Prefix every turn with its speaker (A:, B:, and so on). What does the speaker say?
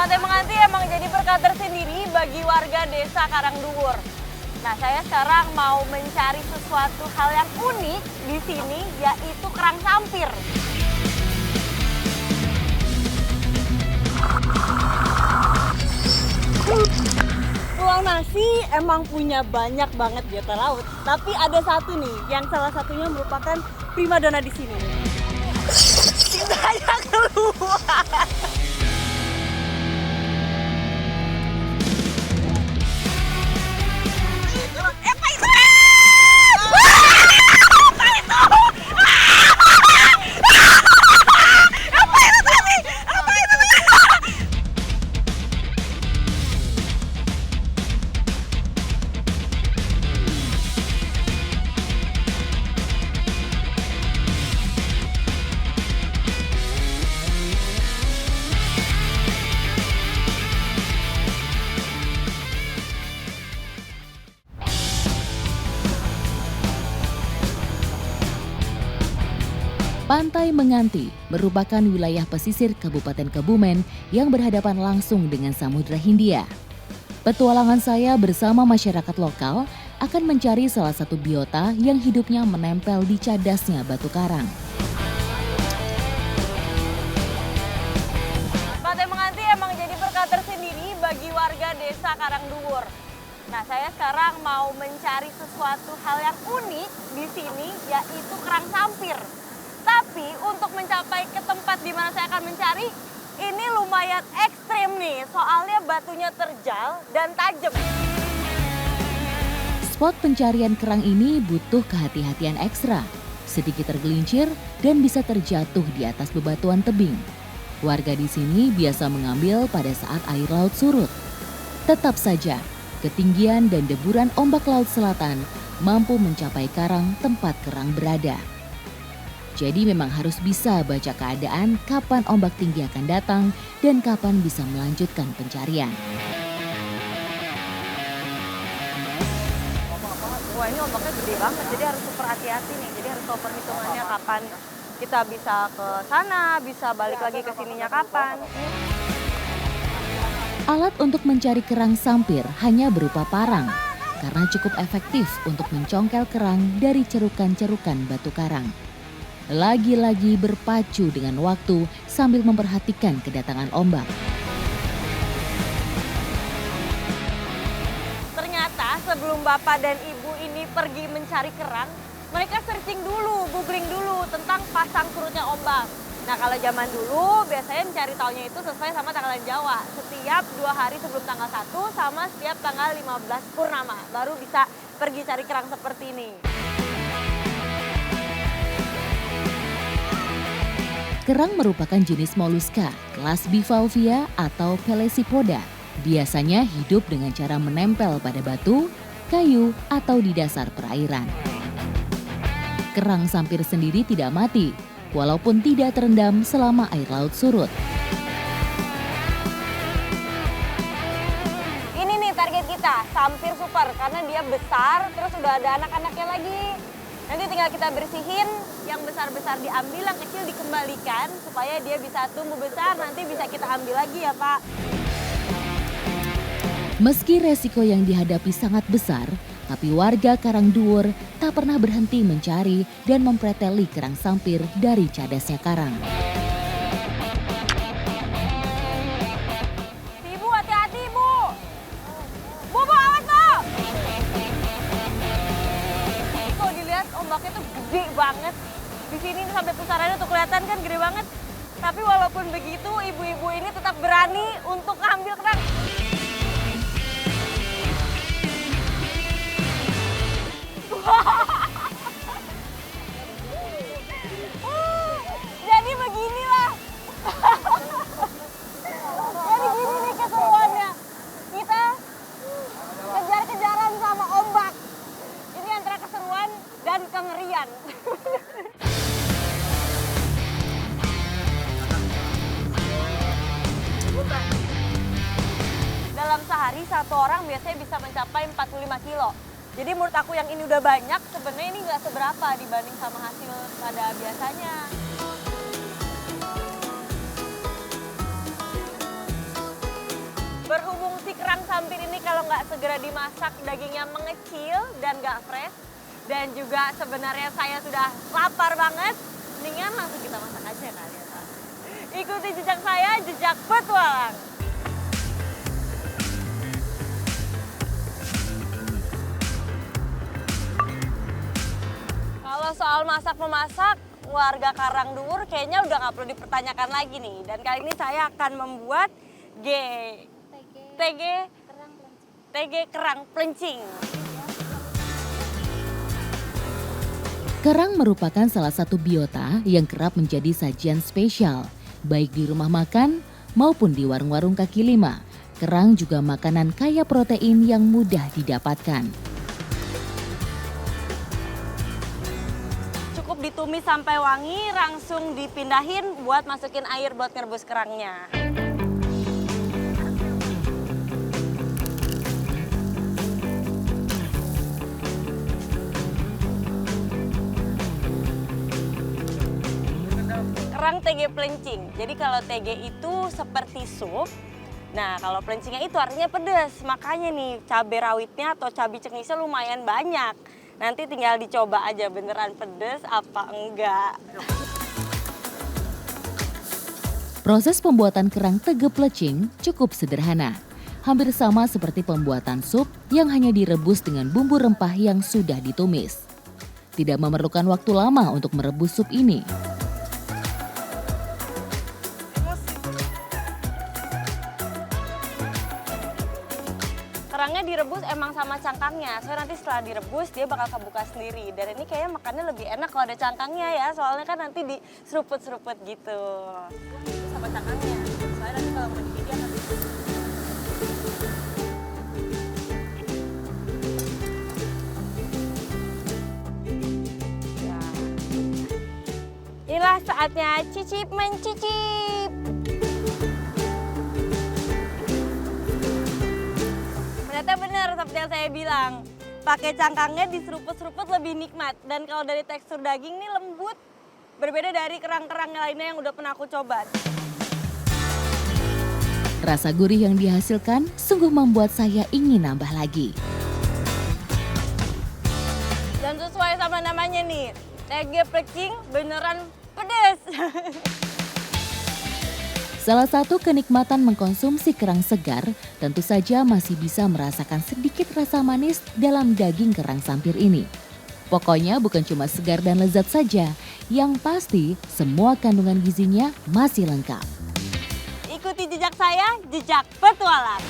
A: Pantai Menganti emang jadi berkah tersendiri bagi warga desa Karangduwur. Nah, saya sekarang mau mencari sesuatu hal yang unik di sini, yaitu kerang sampir. Pulau Nasi emang punya banyak banget biota laut, tapi ada satu nih yang salah satunya merupakan primadona di sini. Cintanya keluar.
B: Pantai Menganti merupakan wilayah pesisir Kabupaten Kebumen yang berhadapan langsung dengan Samudra Hindia. Petualangan saya bersama masyarakat lokal akan mencari salah satu biota yang hidupnya menempel di cadasnya batu karang.
A: Pantai Menganti emang jadi berkah tersendiri bagi warga desa Karangduwur. Nah, saya sekarang mau mencari sesuatu hal yang unik di sini, yaitu kerang sampir. Tapi untuk mencapai ke tempat di mana saya akan mencari, ini lumayan ekstrim nih, soalnya batunya terjal dan tajam.
B: Spot pencarian kerang ini butuh kehati-hatian ekstra, sedikit tergelincir dan bisa terjatuh di atas bebatuan tebing. Warga di sini biasa mengambil pada saat air laut surut. Tetap saja, ketinggian dan deburan ombak laut selatan mampu mencapai karang tempat kerang berada. Jadi memang harus bisa baca keadaan kapan ombak tinggi akan datang dan kapan bisa melanjutkan pencarian.
A: Wah, ini ombaknya gede banget, jadi harus super hati-hati nih. Jadi harus tahu perhitungannya kapan kita bisa ke sana, bisa balik lagi ke sininya kapan.
B: Alat untuk mencari kerang sampir hanya berupa parang, karena cukup efektif untuk mencongkel kerang dari cerukan-cerukan batu karang. Lagi-lagi berpacu dengan waktu sambil memperhatikan kedatangan ombak.
A: Ternyata sebelum bapak dan ibu ini pergi mencari kerang, mereka searching dulu, googling dulu tentang pasang surutnya ombak. Nah, kalau zaman dulu biasanya mencari tahunnya itu sesuai sama tanggalan Jawa. Setiap 2 hari sebelum tanggal 1 sama setiap tanggal 15 purnama. Baru bisa pergi cari kerang seperti ini.
B: Kerang merupakan jenis moluska, kelas Bivalvia atau Pelesipoda. Biasanya hidup dengan cara menempel pada batu, kayu, atau di dasar perairan. Kerang sampir sendiri tidak mati, walaupun tidak terendam selama air laut surut.
A: Ini nih target kita, sampir super. Karena dia besar, terus udah ada anak-anaknya lagi. Nanti tinggal kita bersihin, yang besar-besar diambil, yang kecil dikembalikan. Supaya dia bisa tumbuh besar, nanti bisa kita ambil lagi ya Pak.
B: Meski resiko yang dihadapi sangat besar, tapi warga Karangduwur tak pernah berhenti mencari dan mempreteli kerang sampir dari cadasnya karang.
A: Ibu, hati-hati Bu. Bu, awas Bu. Tuh dilihat ombaknya tuh gede banget. Di sini sampai pusarannya tuh kelihatan kan gede banget. Tapi walaupun begitu, ibu-ibu ini tetap berani untuk ngambil kerang. Jadi beginilah. Jadi gini nih keseruannya. Kita kejar-kejaran sama ombak. Ini antara keseruan dan kengerian. Dalam sehari satu orang biasanya bisa mencapai 45 kilo. Jadi menurut aku yang ini udah banyak, sebenarnya ini nggak seberapa dibanding sama hasil pada biasanya. udah dimasak, dagingnya mengecil dan gak fresh. Dan juga sebenarnya saya sudah lapar banget. Mendingan langsung kita masak aja kali ya. Ikuti jejak saya, jejak petualang. Kalau soal masak-memasak, warga Karangduwur kayaknya udah nggak perlu dipertanyakan lagi nih. Dan kali ini saya akan membuat TG kerang pelencing.
B: Kerang merupakan salah satu biota yang kerap menjadi sajian spesial, baik di rumah makan maupun di warung-warung kaki lima. Kerang juga makanan kaya protein yang mudah didapatkan.
A: Cukup ditumis sampai wangi, langsung dipindahin buat masukin air buat ngerebus kerangnya. Kerang TG pelencing. Jadi kalau TG itu seperti sup. Nah, kalau pelencingnya itu artinya pedas. Makanya nih cabai rawitnya atau cabai cengkisnya lumayan banyak. Nanti tinggal dicoba aja beneran pedas apa enggak.
B: Proses pembuatan kerang TG pelencing cukup sederhana. Hampir sama seperti pembuatan sup yang hanya direbus dengan bumbu rempah yang sudah ditumis. Tidak memerlukan waktu lama untuk merebus sup ini.
A: Kerangnya direbus emang sama cangkangnya, soalnya nanti setelah direbus dia bakal kebuka sendiri. Dan ini kayaknya makannya lebih enak kalau ada cangkangnya ya, soalnya kan nanti diseruput-seruput gitu. Sama cangkangnya, soalnya nanti kalau mau digigit dia akan ya. Inilah saatnya cicip mencicip. Ternyata benar seperti yang saya bilang, pakai cangkangnya diseruput-seruput lebih nikmat. Dan kalau dari tekstur daging ini lembut, berbeda dari kerang-kerang lainnya yang udah pernah aku coba.
B: Rasa gurih yang dihasilkan sungguh membuat saya ingin nambah lagi.
A: Dan sesuai sama namanya nih, TG pelencing beneran pedas.
B: Salah satu kenikmatan mengkonsumsi kerang segar tentu saja masih bisa merasakan sedikit rasa manis dalam daging kerang sampir ini. Pokoknya bukan cuma segar dan lezat saja, yang pasti semua kandungan gizinya masih lengkap.
A: Ikuti jejak saya, jejak petualang.